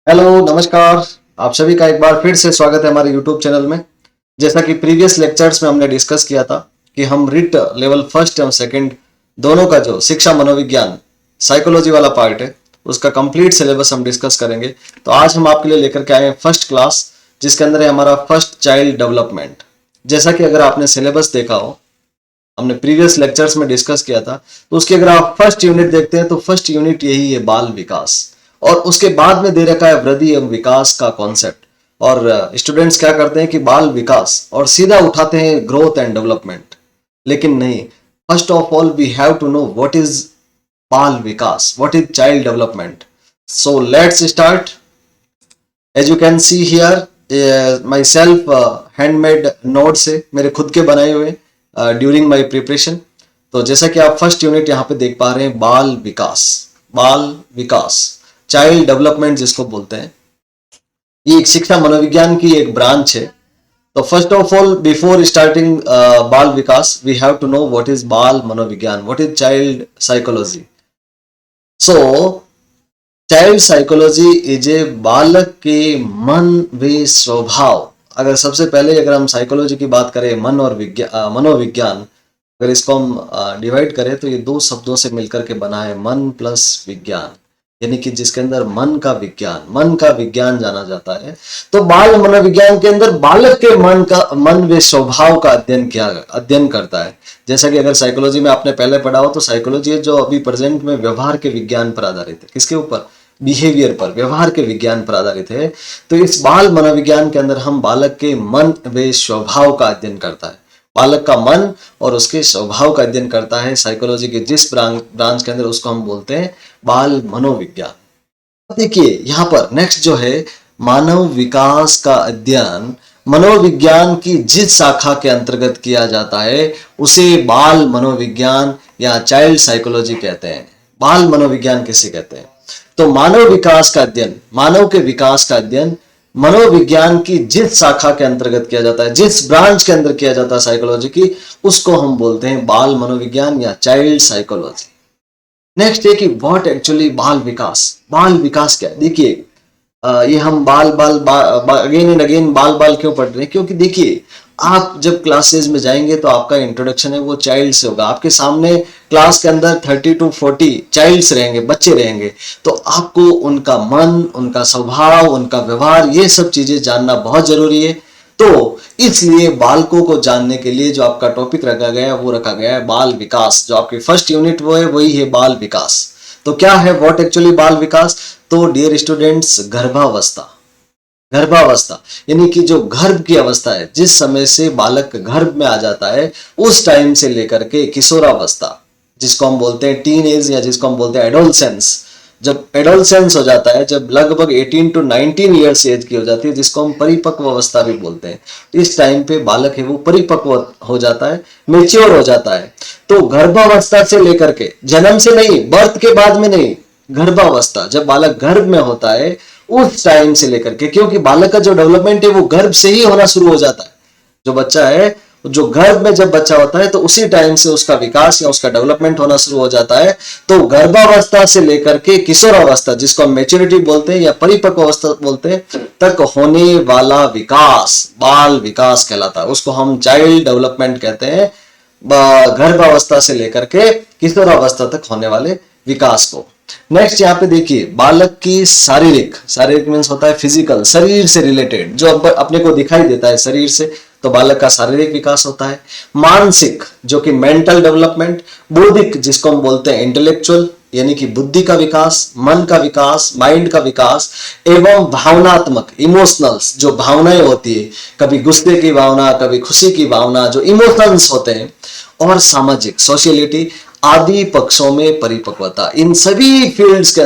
Hello नमस्कार। आप सभी का एक बार फिर से स्वागत है हमारे यूट्यूब चैनल में। जैसा कि प्रीवियस लेक्चर्स में हमने डिस्कस किया था कि हम रिट लेवल फर्स्ट एवं सेकंड दोनों का जो शिक्षा मनोविज्ञान साइकोलॉजी वाला पार्ट है उसका कंप्लीट सिलेबस हम डिस्कस करेंगे। तो आज हम आपके लिए लेकर के आए हैं फर्स्ट क्लास, जिसके अंदर है हमारा फर्स्ट चाइल्ड डेवलपमेंट। जैसा कि अगर आपने सिलेबस देखा हो, हमने प्रीवियस लेक्चर्स में डिस्कस किया था, तो उसकी अगर आप फर्स्ट यूनिट देखते हैं तो फर्स्ट यूनिट यही है बाल विकास, और उसके बाद में दे रखा है वृद्धि एवं विकास का कॉन्सेप्ट। और स्टूडेंट्स क्या करते हैं कि बाल विकास और सीधा उठाते हैं ग्रोथ एंड डेवलपमेंट, लेकिन नहीं। First of all we have to know what is बाल विकास, what is child development. So let's start. As you can see here my self handmade notes है, मेरे खुद के बनाए हुए ड्यूरिंग माई प्रिपरेशन। तो जैसा कि आप फर्स्ट यूनिट यहाँ पे देख पा रहे हैं, बाल विकास, बाल विकास चाइल्ड डेवलपमेंट जिसको बोलते हैं, ये एक शिक्षा मनोविज्ञान की एक ब्रांच है। तो first of all before starting बाल विकास we have to know what is बाल मनोविज्ञान, what is child psychology. So child psychology is a बालक के मन व स्वभाव। अगर सबसे पहले अगर हम साइकोलॉजी की बात करें, मन और मनोविज्ञान, अगर इसको हम डिवाइड करें तो ये दो शब्दों से मिलकर के बना है, मन प्लस विज्ञान, यानी कि जिसके अंदर मन का विज्ञान जाना जाता है। तो बाल मनोविज्ञान के अंदर बालक के मन व स्वभाव का अध्ययन करता है। जैसा कि अगर साइकोलॉजी में आपने पहले पढ़ा हो, तो साइकोलॉजी है जो अभी प्रेजेंट में व्यवहार के विज्ञान पर आधारित है। किसके ऊपर? बिहेवियर पर, व्यवहार के विज्ञान पर आधारित है। तो इस बाल मनोविज्ञान के अंदर हम बालक के मन व स्वभाव का अध्ययन करता है, बालक का मन और उसके स्वभाव का अध्ययन करता है। साइकोलॉजी के जिस ब्रांच के अंदर, उसको हम बोलते हैं बाल मनोविज्ञान। देखिए यहाँ पर नेक्स्ट जो है, मानव विकास का अध्ययन मनोविज्ञान की जिस शाखा के अंतर्गत किया जाता है उसे बाल मनोविज्ञान या चाइल्ड साइकोलॉजी कहते हैं। बाल मनोविज्ञान किसे कहते हैं? तो मानव विकास का अध्ययन, मानव के विकास का अध्ययन मनोविज्ञान की जिस शाखा के अंतर्गत किया जाता है, जिस ब्रांच के अंदर किया जाता है साइकोलॉजी की, उसको हम बोलते हैं बाल मनोविज्ञान या चाइल्ड साइकोलॉजी। नेक्स्ट है कि व्हाट एक्चुअली बाल विकास क्या है। देखिए ये हम बाल अगेन एंड अगेन बाल क्यों पढ़ रहे हैं? क्योंकि देखिए आप जब क्लासेस में जाएंगे तो आपका इंट्रोडक्शन है वो चाइल्ड से होगा। आपके सामने क्लास के अंदर 30 to 40 चाइल्ड्स रहेंगे, बच्चे रहेंगे। तो आपको उनका मन, उनका स्वभाव, उनका व्यवहार, ये सब चीजें जानना बहुत जरूरी है। तो इसलिए बालकों को जानने के लिए जो आपका टॉपिक रखा गया है वो रखा गया है बाल विकास। जो आपकी फर्स्ट यूनिट वो है, वही है बाल विकास। तो क्या है व्हाट एक्चुअली बाल विकास? तो डियर स्टूडेंट्स, गर्भावस्था यानी कि जो गर्भ की अवस्था है, जिस समय से बालक गर्भ में आ जाता है उस टाइम से लेकर के किशोरावस्था, जिसको हम बोलते हैं टीन एज या जिसको हम बोलते हैं एडोलसेंस। जब एडोलसेंस हो जाता है, जब लगभग 18 to 19 ईयर्स एज की हो जाती है, जिसको हम परिपक्व अवस्था भी बोलते हैं, इस टाइम पे बालक है वो परिपक्व हो जाता है, मेच्योर हो जाता है। तो गर्भावस्था से लेकर के, जन्म से नहीं, बर्थ के बाद में नहीं, गर्भावस्था जब बालक गर्भ में होता है उस टाइम से लेकर के, क्योंकि बालक का जो डेवलपमेंट है वो गर्भ से ही होना शुरू हो जाता है। जो बच्चा है, जो गर्भ में जब बच्चा होता है तो उसी टाइम से उसका विकास या उसका डेवलपमेंट होना शुरू हो जाता है। तो गर्भावस्था से लेकर के किशोरावस्था, जिसको हम मैच्योरिटी बोलते हैं या परिपक्व अवस्था बोलते हैं, तक होने वाला विकास बाल विकास कहलाता है। उसको हम चाइल्ड डेवलपमेंट कहते हैं, गर्भावस्था से लेकर के किशोरावस्था तक होने वाले विकास को। नेक्स्ट यहाँ पे देखिए, बालक की शारीरिक मीन्स होता है फिजिकल, शरीर से रिलेटेड, जो अपने को दिखाई देता है शरीर से, तो बालक का शारीरिक विकास होता है। मानसिक, जो कि मेंटल डेवलपमेंट। बौद्धिक, जिसको हम बोलते हैं इंटेलेक्चुअल, यानी कि बुद्धि का विकास, मन का विकास, माइंड का विकास। एवं भावनात्मक, इमोशनल्स, जो भावनाएं होती है, कभी गुस्से की भावना, कभी खुशी की भावना, जो इमोशंस होते हैं। और सामाजिक, सोशियलिटी आदि पक्षों में परिपक्वता। इन सभी फील्ड्स के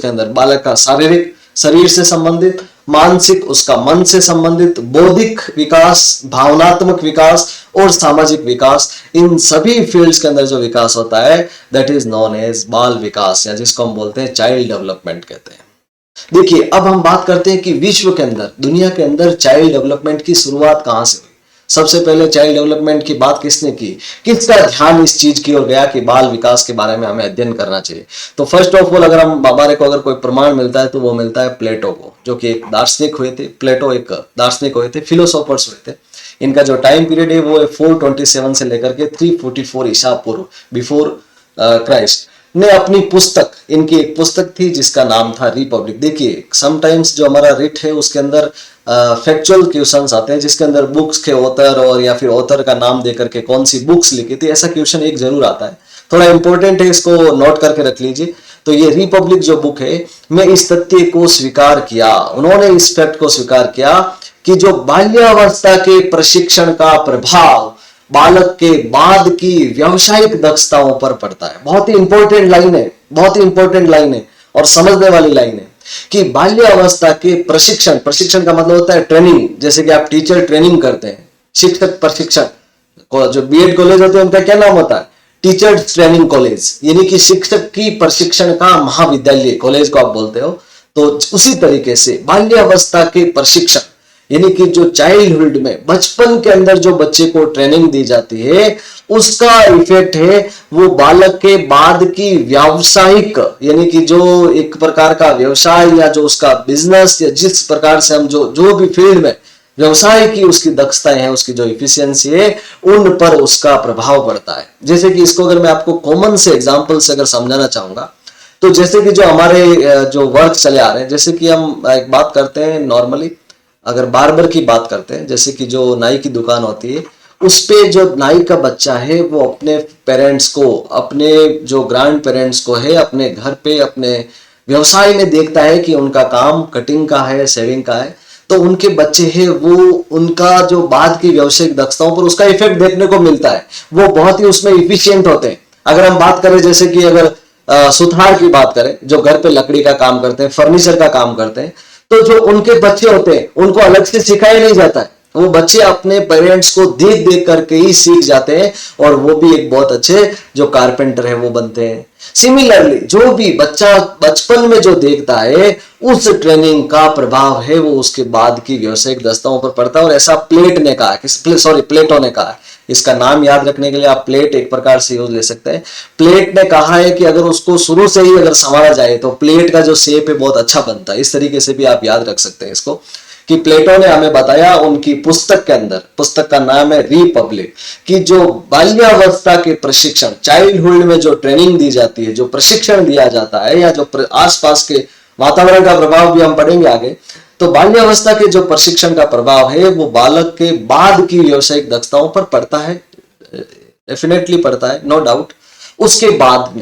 अंदर बालक का शारीरिक, शरीर से संबंधित, मानसिक, उसका मन से संबंधित, बौद्धिक विकास, भावनात्मक विकास और सामाजिक विकास, इन सभी फील्ड्स के अंदर जो विकास होता है दैट इज नोन एज बाल विकास, या जिसको हम बोलते हैं चाइल्ड डेवलपमेंट कहते हैं। देखिए अब हम बात करते हैं कि विश्व के अंदर, दुनिया के अंदर चाइल्ड डेवलपमेंट की शुरुआत कहां से हुई। सबसे पहले चाइल्ड डेवलपमेंट की बात किसने की, किसका ध्यान इस चीज की ओर गया कि बाल विकास के बारे में हमें अध्ययन करना चाहिए? तो फर्स्ट ऑफ ऑल अगर हम हमारे को अगर कोई प्रमाण मिलता है तो वो मिलता है प्लेटो को, जो कि एक दार्शनिक हुए थे। प्लेटो एक दार्शनिक हुए थे, फिलोसोफर्स हुए थे। इनका जो टाइम पीरियड है वो 427 से लेकर के 344 ईसा पूर्व, बिफोर क्राइस्ट, ने अपनी पुस्तक, इनकी एक पुस्तक थी जिसका नाम था रिपब्लिक। देखिए समटाइम्स जो हमारा रिट है उसके अंदर फैक्चुअल क्वेश्चंस आते हैं, जिसके अंदर बुक्स के ऑथर और या फिर ऑथर का नाम देकर के कौन सी बुक्स लिखी थी, ऐसा क्वेश्चन एक जरूर आता है। थोड़ा इंपॉर्टेंट है, इसको नोट करके रख लीजिए। तो ये रिपब्लिक जो बुक है, मैं इस तथ्य को स्वीकार किया, उन्होंने इस फैक्ट को स्वीकार किया कि जो बाल्यावस्था के प्रशिक्षण का प्रभाव बालक के बाद की व्यावसायिक दक्षताओं पर पड़ता है। बहुत ही इंपॉर्टेंट लाइन है, बहुत ही इंपॉर्टेंट लाइन है और समझने वाली लाइन है कि बाल्यावस्था के प्रशिक्षण, प्रशिक्षण का मतलब होता है ट्रेनिंग। जैसे कि आप टीचर ट्रेनिंग करते हैं, शिक्षक प्रशिक्षण, जो बीएड कॉलेज होते हैं उनका क्या नाम होता है, टीचर्स ट्रेनिंग कॉलेज, यानी कि शिक्षक की प्रशिक्षण का महाविद्यालय, कॉलेज को आप बोलते हो। तो उसी तरीके से बाल्यावस्था के प्रशिक्षण, यानी कि जो चाइल्डहुड में, बचपन के अंदर जो बच्चे को ट्रेनिंग दी जाती है, उसका इफेक्ट है वो बालक के बाद की व्यावसायिक, यानी कि जो एक प्रकार का व्यवसाय या जो उसका बिजनेस या जिस प्रकार से हम जो भी फील्ड में व्यवसाय की उसकी दक्षताएं हैं, उसकी जो इफिशियंसी है, उन पर उसका प्रभाव पड़ता है। जैसे कि इसको अगर मैं आपको कॉमन से एग्जांपल से अगर समझाना चाहूंगा, तो जैसे कि जो हमारे जो वर्क चले आ रहे हैं, जैसे कि हम एक बात करते हैं नॉर्मली, अगर बार्बर की बात करते हैं, जैसे कि जो नाई की दुकान होती है, उस पे जो नाई का बच्चा है वो अपने पेरेंट्स को, अपने जो ग्रैंड पेरेंट्स को है, अपने घर पे अपने व्यवसाय में देखता है कि उनका काम कटिंग का है, शेविंग का है, तो उनके बच्चे हैं वो उनका जो बाद की व्यावसायिक दक्षताओं पर उसका इफेक्ट देखने को मिलता है। वो बहुत ही उसमें इफिशियंट होते हैं। अगर हम बात करें जैसे कि अगर सुथार की बात करें, जो घर पे लकड़ी का काम करते हैं, फर्नीचर का काम करते हैं, तो जो उनके बच्चे होते हैं उनको अलग से सिखाया नहीं जाता है, वो बच्चे अपने पेरेंट्स को देख देख करके ही सीख जाते हैं और वो भी एक बहुत अच्छे जो कारपेंटर है वो बनते हैं। सिमिलरली जो भी बच्चा बचपन में जो देखता है, उस ट्रेनिंग का प्रभाव है वो उसके बाद की व्यावसायिक दक्षताओं पर पड़ता है। और ऐसा प्लेटो ने कहा है, इसका नाम याद रखने के लिए आप प्लेट एक प्रकार से यूज ले सकते हैं। प्लेट ने कहा है कि अगर उसको शुरू से ही अगर संवारा जाए तो प्लेट का जो शेप है बहुत अच्छा बनता है। इस तरीके से भी आप याद रख सकते हैं इसको, कि प्लेटो ने हमें बताया उनकी पुस्तक के अंदर, पुस्तक का नाम है रिपब्लिक, कि जो बाल्यावस्था के प्रशिक्षण, चाइल्डहुड में जो ट्रेनिंग दी जाती है, जो प्रशिक्षण दिया जाता है, या जो आसपास के वातावरण का प्रभाव भी हम पढ़ेंगे आगे, तो बाल्यावस्था के जो प्रशिक्षण का प्रभाव है वो बालक के बाद की व्यावसायिक दक्षताओं पर पड़ता है, डेफिनेटली पड़ता है, नो डाउट। उसके बाद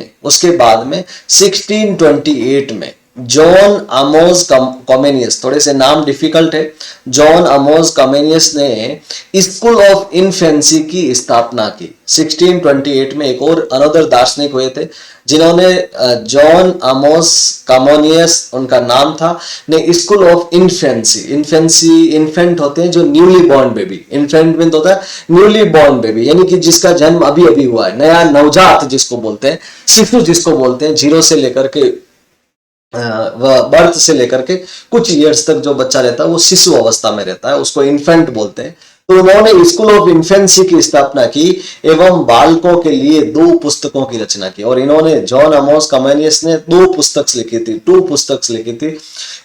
में 1628 में जॉन आमोस कॉमेनियस, थोड़े से नाम डिफिकल्ट है, जॉन आमोस कॉमेनियस ने स्कूल ऑफ इन्फेंसी की स्थापना की। 1628 में एक और अनदर दार्शनिक हुए थे जिन्होंने, जॉन आमोस कॉमेनियस उनका नाम था, ने स्कूल ऑफ इन्फेंसी, इन्फेंट होते हैं जो newly born baby, infant mean होता है न्यूली बॉर्न बेबी, यानी कि जिसका जन्म अभी अभी हुआ है, नया नवजात जिसको बोलते हैं, शिशु जिसको बोलते हैं, जीरो से लेकर के बर्थ से लेकर के कुछ ईयर्स तक जो बच्चा रहता है वो शिशु अवस्था में रहता है, उसको इन्फेंट बोलते हैं। तो उन्होंने स्कूल ऑफ इन्फेंसी की स्थापना की एवं बालकों के लिए 2 पुस्तकों की रचना की। और इन्होंने, जॉन आमोस कॉमेनियस ने 2 पुस्तक लिखी थी।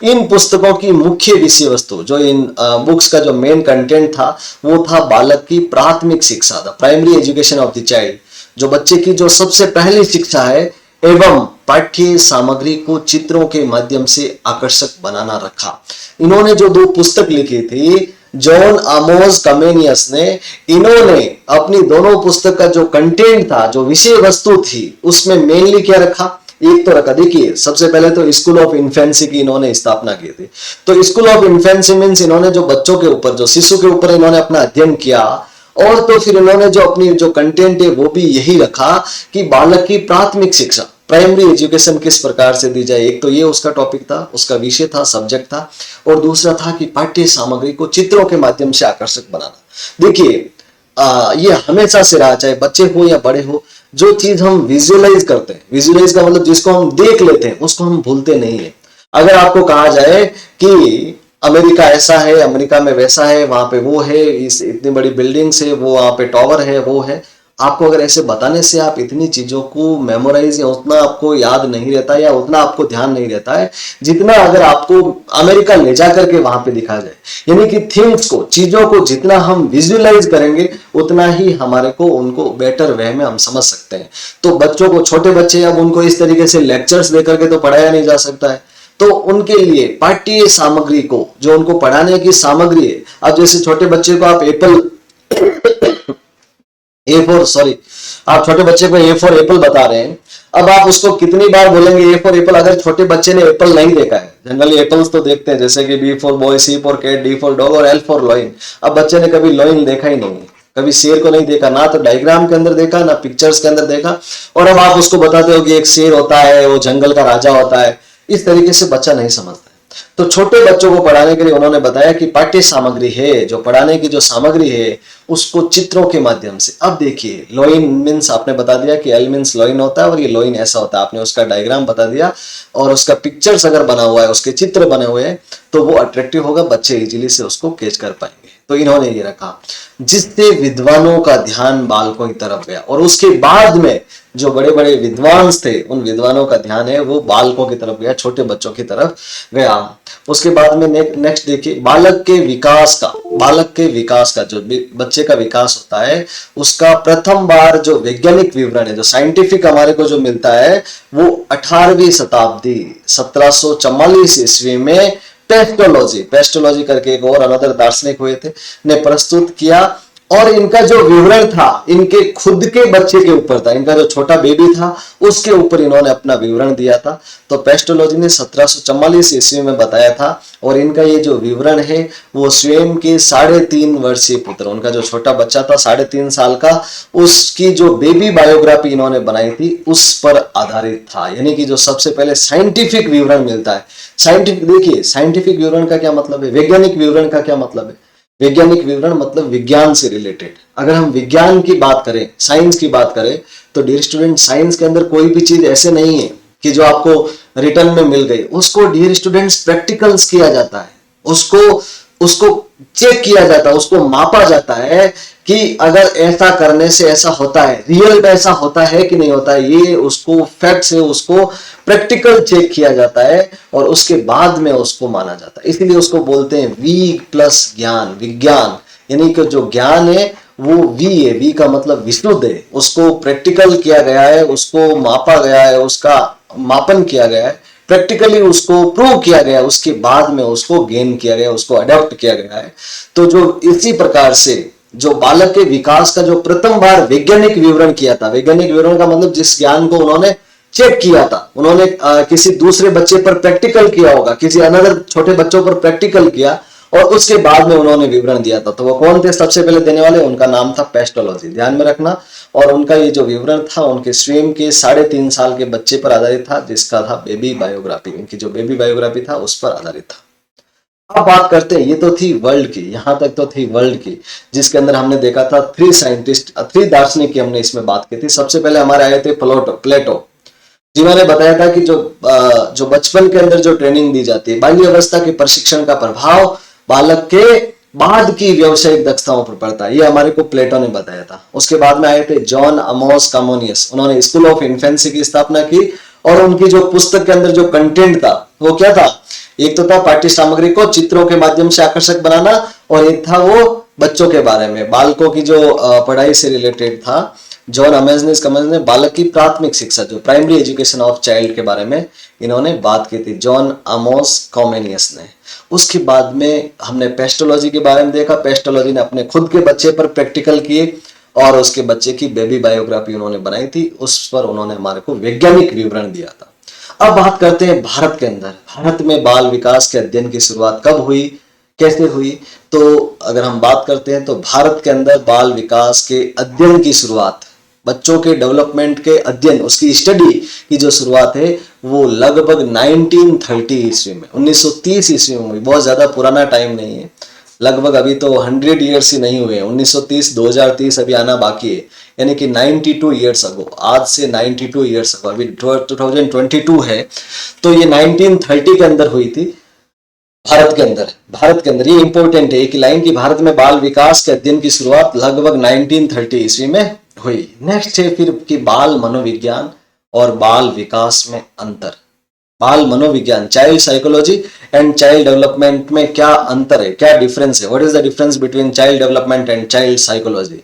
इन पुस्तकों की मुख्य विषय वस्तु, जो इन बुक्स का जो मेन कंटेंट था वो था बालक की प्राथमिक शिक्षा, the primary education of the child, जो बच्चे की जो सबसे पहली शिक्षा है, एवं पाठ्य सामग्री को चित्रों के माध्यम से आकर्षक बनाना रखा। इन्होंने जो 2 पुस्तक लिखी थी जॉन आमोस कॉमेनियस ने, इन्होंने अपनी दोनों पुस्तक का जो कंटेंट था, जो विषय वस्तु थी, उसमें मेनली क्या रखा, एक तो रखा, देखिए सबसे पहले तो स्कूल ऑफ इन्फेंसी की इन्होंने स्थापना की थी। तो स्कूल ऑफ इन्फेंसी मीन्स इन्होंने जो बच्चों के ऊपर, जो शिशु के ऊपर इन्होंने अपना अध्ययन किया, और तो फिर इन्होंने जो अपनी जो कंटेंट है वो भी यही रखा कि बालक की प्राथमिक शिक्षा, प्राइमरी एजुकेशन किस प्रकार से दी जाए। एक तो ये उसका टॉपिक था, उसका विषय था, सब्जेक्ट था, और दूसरा था कि पाठ्य सामग्री को चित्रों के माध्यम से आकर्षक बनाना। देखिए ये हमेशा से रहा, चाहे बच्चे हो या बड़े हो, जो चीज हम विजुअलाइज करते हैं, विजुअलाइज का मतलब जिसको हम देख लेते हैं उसको हम भूलते नहीं है। अगर आपको कहा जाए कि अमेरिका ऐसा है, अमेरिका में वैसा है, वहां पे वो है, इस इतनी बड़ी बिल्डिंग्स है, वो वहां पे टावर है, वो है। आपको अगर ऐसे बताने से आप इतनी चीजों को मेमोराइज या उतना आपको याद नहीं रहता या उतना आपको ध्यान नहीं रहता है जितना अगर आपको अमेरिका ले जा करके वहां पे दिखा जाए। यानी कि थिंग्स को, चीजों को जितना हम विजुअलाइज करेंगे उतना ही हमारे को उनको बेटर वे में हम समझ सकते हैं। तो बच्चों को, छोटे बच्चे, अब उनको इस तरीके से लेक्चर्स दे करके तो पढ़ाया नहीं जा सकता है, तो उनके लिए पाठ्य सामग्री को, जो उनको पढ़ाने की सामग्री है, अब जैसे छोटे बच्चे को आप आप छोटे बच्चे को ए फॉर एप्पल बता रहे हैं। अब आप उसको कितनी बार बोलेंगे ए फॉर एप्पल, अगर छोटे बच्चे ने एप्पल नहीं देखा है, जनरली एप्पल्स तो देखते हैं, जैसे कि B for boy, C for cat, D for dog और एल फॉर लॉइन। अब बच्चे ने कभी लॉइन देखा ही नहीं, कभी शेर को नहीं देखा, ना तो डायग्राम के अंदर देखा, ना पिक्चर्स के अंदर देखा, और अब आप उसको बताते हो कि एक शेर होता है, वो जंगल का राजा होता है। इस तरीके से बच्चा नहीं समझता है। तो छोटे बच्चों को पढ़ाने के लिए उन्होंने बताया कि पाठ्य सामग्री है, जो पढ़ाने की जो सामग्री है उसको चित्रों के माध्यम से। अब देखिए, लॉइन मीन्स आपने बता दिया कि एल मीन्स लॉइन होता है और ये लॉइन ऐसा होता है, आपने उसका डायग्राम बता दिया और उसका पिक्चर्स अगर बना हुआ है, उसके चित्र बने हुए हैं, तो वो अट्रैक्टिव होगा, बच्चे इजीली से उसको कैच कर पाएंगे। तो इन्होंने ये रखा, जिससे विद्वानों का ध्यान बालकों की तरफ गया, और उसके बाद में जो बड़े बड़े विद्वांस थे, उन विद्वानों का ध्यान है वो बालकों की तरफ गया, छोटे बच्चों की तरफ गया। उसके बाद में नेक्स्ट देखिए, बालक के विकास का जो बच्चे का विकास होता है, उसका प्रथम बार जो वैज्ञानिक विवरण है, जो साइंटिफिक हमारे को जो मिलता है, वो 18वीं शताब्दी 1744 ईस्वी में पेस्टोलॉजी करके एक और अनदर दार्शनिक हुए थे, ने प्रस्तुत किया। और इनका जो विवरण था, इनके खुद के बच्चे के ऊपर था, इनका जो छोटा बेबी था उसके ऊपर इन्होंने अपना विवरण दिया था। तो पेस्टोलॉजी ने 1744 ईस्वी में बताया था, और इनका ये जो विवरण है वो स्वयं के 3.5 वर्षीय पुत्र, उनका जो छोटा बच्चा था 3.5 साल का, उसकी जो बेबी बायोग्राफी इन्होंने बनाई थी उस पर आधारित था। यानी कि जो सबसे पहले साइंटिफिक विवरण मिलता है, साइंटिफिक, देखिए साइंटिफिक विवरण का क्या मतलब है, वैज्ञानिक विवरण का क्या मतलब है। वैज्ञानिक विवरण मतलब विज्ञान से रिलेटेड। अगर हम विज्ञान की बात करें, साइंस की बात करें, तो डियर स्टूडेंट, साइंस के अंदर कोई भी चीज ऐसे नहीं है कि जो आपको रिटर्न में मिल गई, उसको डियर स्टूडेंट्स प्रैक्टिकल्स किया जाता है, उसको चेक किया जाता है, उसको मापा जाता है कि अगर ऐसा करने से ऐसा होता है, रियल में ऐसा होता है कि नहीं होता है, ये उसको फैक्ट से उसको प्रैक्टिकल चेक किया जाता है और उसके बाद में उसको माना जाता है। इसीलिए उसको बोलते हैं वी प्लस ज्ञान, विज्ञान। यानी कि जो ज्ञान है वो वी है, वी का मतलब विशुद्ध है, उसको प्रैक्टिकल किया गया है, उसको मापा गया है, उसका मापन किया गया है, प्रैक्टिकली उसको प्रूव किया गया, उसके बाद में उसको गेन किया गया, उसको अडॉप्ट किया गया है। तो जो इसी प्रकार से जो बालक के विकास का जो प्रथम बार वैज्ञानिक विवरण किया था, वैज्ञानिक विवरण का मतलब जिस ज्ञान को उन्होंने चेक किया था, उन्होंने किसी दूसरे बच्चे पर प्रैक्टिकल किया होगा, किसी अनदर छोटे बच्चों पर प्रैक्टिकल किया और उसके बाद में उन्होंने विवरण दिया था। तो वो कौन थे सबसे पहले देने वाले, उनका नाम था पेस्टोलॉजी, ध्यान में रखना। और उनका ये जो विवरण था उनके स्वयं के 3.5 साल के बच्चे पर आधारित था, जिसका था बेबी बायोग्राफी, उनकी जो बेबी बायोग्राफी था उस पर आधारित था। अब बात करते हैं, ये तो थी वर्ल्ड की, यहां तक तो थी वर्ल्ड की, जिसके अंदर हमने देखा था 3 दार्शनिक की हमने इसमें बात की थी। सबसे पहले हमारे आए थे प्लेटो, जिन्होंने बताया था कि जो बचपन के अंदर जो ट्रेनिंग दी जाती है, बाल्य अवस्था के प्रशिक्षण का प्रभाव बालक के बाद की व्यवसायिक दक्षताओं पर पड़ता है, ये हमारे को प्लेटो ने बताया था। उसके बाद में आए थे जॉन अमोस कॉमोनियस, उन्होंने स्कूल ऑफ इन्फेंसी की स्थापना की और उनकी जो पुस्तक के अंदर जो कंटेंट था वो क्या था, एक तो था पाठ्य सामग्री को चित्रों के माध्यम से आकर्षक बनाना, और एक था वो बच्चों के बारे में, बालकों की जो पढ़ाई से रिलेटेड था। जॉन अमेजनिस कमेंस ने बालक की प्राथमिक शिक्षा, जो प्राइमरी एजुकेशन ऑफ चाइल्ड के बारे में इन्होंने बात की थी, जॉन अमोस कॉमेनियस ने। उसके बाद में हमने पेस्टोलॉजी के बारे में देखा, पेस्टोलॉजी ने अपने खुद के बच्चे पर प्रैक्टिकल किए और उसके बच्चे की बेबी बायोग्राफी उन्होंने बनाई थी, उस पर उन्होंने हमारे को वैज्ञानिक विवरण दिया था। अब बात करते हैं भारत के अंदर, भारत में बाल विकास के अध्ययन की शुरुआत कब हुई, कैसे हुई। तो अगर हम बात करते हैं तो भारत के अंदर बाल विकास के अध्ययन की शुरुआत, बच्चों के डेवलपमेंट के अध्ययन, उसकी स्टडी की जो शुरुआत है वो लगभग 1930 ईस्वी में, 1930 ईस्वी में हुई। बहुत ज्यादा पुराना टाइम नहीं है, लगभग अभी तो 100 ईयर्स ही नहीं हुए हैं, 1930 2030 अभी आना बाकी है, यानी कि 92 ईयर्स अगो, आज से 92 ईयर्स अगो, अभी 2022 है, तो ये 1930 के अंदर हुई थी। भारत के अंदर ये इंपॉर्टेंट है एक लाइन की, भारत में बाल विकास के अध्ययन की शुरुआत लगभग 1930 ईस्वी में हुई। नेक्स्ट है फिर कि बाल मनोविज्ञान और बाल विकास में अंतर। बाल मनोविज्ञान, child psychology and child development में क्या अंतर है, क्या डिफरेंस है, what is the difference between child development and child psychology.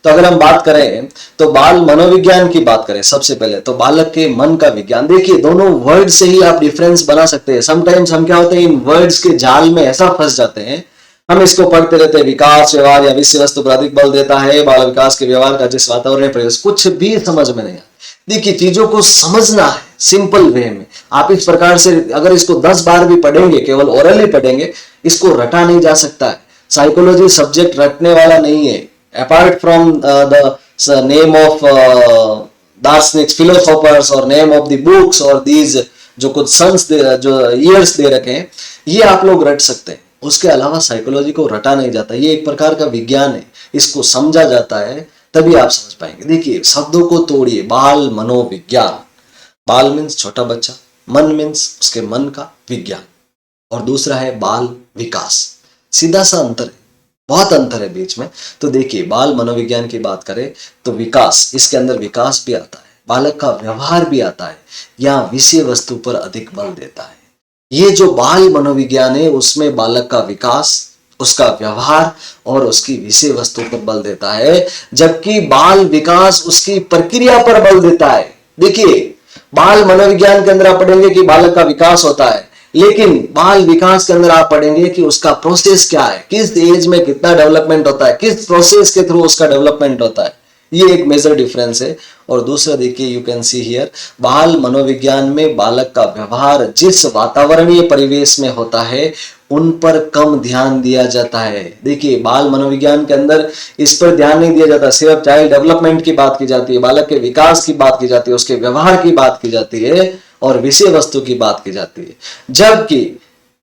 तो अगर हम बात करें तो बाल मनोविज्ञान की बात करें सबसे पहले तो बालक के मन का विज्ञान। देखिए दोनों वर्ड से ही आप डिफरेंस बना सकते हैं। समटाइम्स हम क्या होते हैं इन वर्ड्स के जाल में ऐसा फंस जाते हैं, हम इसको पढ़ते रहते हैं, विकास व्यवहार या विषय वस्तु पर अधिक बल देता है, बाल विकास के व्यवहार का जिस वातावरण प्रवेश, कुछ भी समझ में नहीं आता। देखिए चीजों को समझना है सिंपल वे में। आप इस प्रकार से अगर इसको 10 बार भी पढ़ेंगे, केवल ओरली पढ़ेंगे, इसको रटा नहीं जा सकता है। साइकोलॉजी सब्जेक्ट रटने वाला नहीं है। Apart from the name of दार्शनिक्स, फिलोसोफर्स और नेम ऑफ द बुक्स और दीज जो कुछ सन्स जो ईयर्स दे रखे हैं, ये आप लोग रट सकते हैं। उसके अलावा साइकोलॉजी को रटा नहीं जाता। ये एक प्रकार का विज्ञान है, इसको समझा जाता है तभी आप समझ पाएंगे। देखिए शब्दों को तोड़िए। बाल मनोविज्ञान, बाल मीन्स छोटा बच्चा, मन मीन्स उसके मन का विज्ञान, और दूसरा है बाल विकास। सीधा सा अंतर है, बहुत अंतर है बीच में। तो देखिए बाल मनोविज्ञान की बात करें तो विकास, इसके अंदर विकास भी आता है, बालक का व्यवहार भी आता है, या विषय वस्तु पर अधिक बल देता है। ये जो बाल मनोविज्ञान है उसमें बालक का विकास, उसका व्यवहार और उसकी विषय वस्तु पर बल देता है, जबकि बाल विकास उसकी प्रक्रिया पर बल देता है। देखिए बाल मनोविज्ञान के अंदर आप पढ़ेंगे कि बालक का विकास होता है, लेकिन बाल विकास के अंदर आप पढ़ेंगे कि उसका प्रोसेस क्या है, किस एज में कितना डेवलपमेंट होता है, किस प्रोसेस के थ्रू उसका डेवलपमेंट होता है। ये एक मेजर डिफरेंस है। और दूसरा देखिए यू कैन सी हियर, बाल मनोविज्ञान में बालक का व्यवहार जिस वातावरणीय परिवेश में होता है उन पर कम ध्यान दिया जाता है। देखिए बाल मनोविज्ञान के अंदर इस पर ध्यान नहीं दिया जाता, सिर्फ चाइल्ड डेवलपमेंट की बात की जाती है, बालक के विकास की बात की जाती है, उसके व्यवहार की बात की जाती है और विषय वस्तु की बात की जाती है।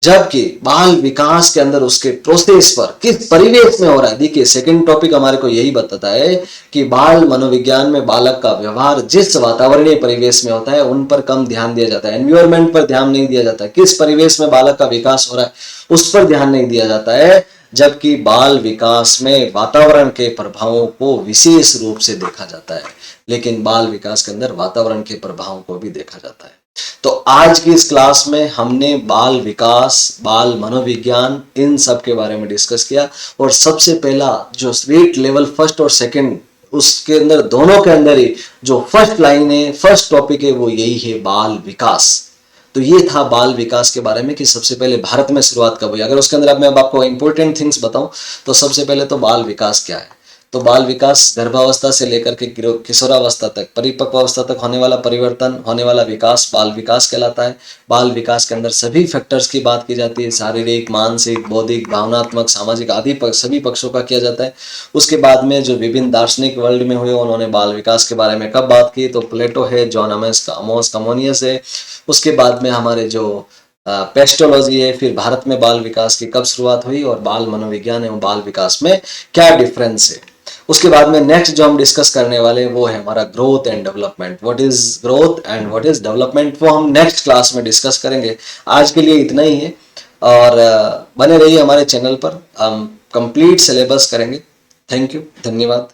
जबकि बाल विकास के अंदर उसके प्रोसेस पर, किस परिवेश में हो रहा है। देखिए सेकंड टॉपिक हमारे को यही बताता है कि बाल मनोविज्ञान में बालक का व्यवहार जिस वातावरणीय परिवेश में होता है उन पर कम ध्यान दिया जाता है, एनवायरमेंट पर ध्यान नहीं दिया जाता है, किस परिवेश में बालक का विकास हो रहा है उस पर ध्यान नहीं दिया जाता है। जबकि बाल विकास में वातावरण के प्रभावों को विशेष रूप से देखा जाता है, लेकिन बाल विकास के अंदर वातावरण के प्रभावों को भी देखा जाता है। तो आज की इस क्लास में हमने बाल विकास, बाल मनोविज्ञान, इन सब के बारे में डिस्कस किया। और सबसे पहला जो स्वीट लेवल फर्स्ट और सेकंड, उसके अंदर दोनों के अंदर ही जो फर्स्ट लाइन है, फर्स्ट टॉपिक है, वो यही है बाल विकास। तो ये था बाल विकास के बारे में कि सबसे पहले भारत में शुरुआत कब हुई। अगर उसके अंदर अब मैं आपको इंपॉर्टेंट थिंग्स बताऊं तो सबसे पहले तो बाल विकास क्या है। तो बाल विकास गर्भावस्था से लेकर के किशोरावस्था तक, परिपक्व अवस्था तक होने वाला परिवर्तन, होने वाला विकास बाल विकास कहलाता है। बाल विकास के अंदर सभी फैक्टर्स की बात की जाती है, शारीरिक, मानसिक, बौद्धिक, भावनात्मक, सामाजिक आदि सभी पक्षों का किया जाता है। उसके बाद में जो विभिन्न दार्शनिक वर्ल्ड में हुए उन्होंने बाल विकास के बारे में कब बात की, तो प्लेटो है, जॉन अमोस कमोनियस है। उसके बाद में हमारे जो पेस्टोलॉजी है, फिर भारत में बाल विकास की कब शुरुआत हुई, और बाल मनोविज्ञान एवं बाल विकास में क्या डिफरेंस है। उसके बाद में नेक्स्ट जो हम डिस्कस करने वाले हैं वो है हमारा growth and development. What is growth and what is development, वो हम नेक्स्ट क्लास में डिस्कस करेंगे। आज के लिए इतना ही है, और बने रहिए हमारे चैनल पर, हम कंप्लीट सिलेबस करेंगे। थैंक यू, धन्यवाद।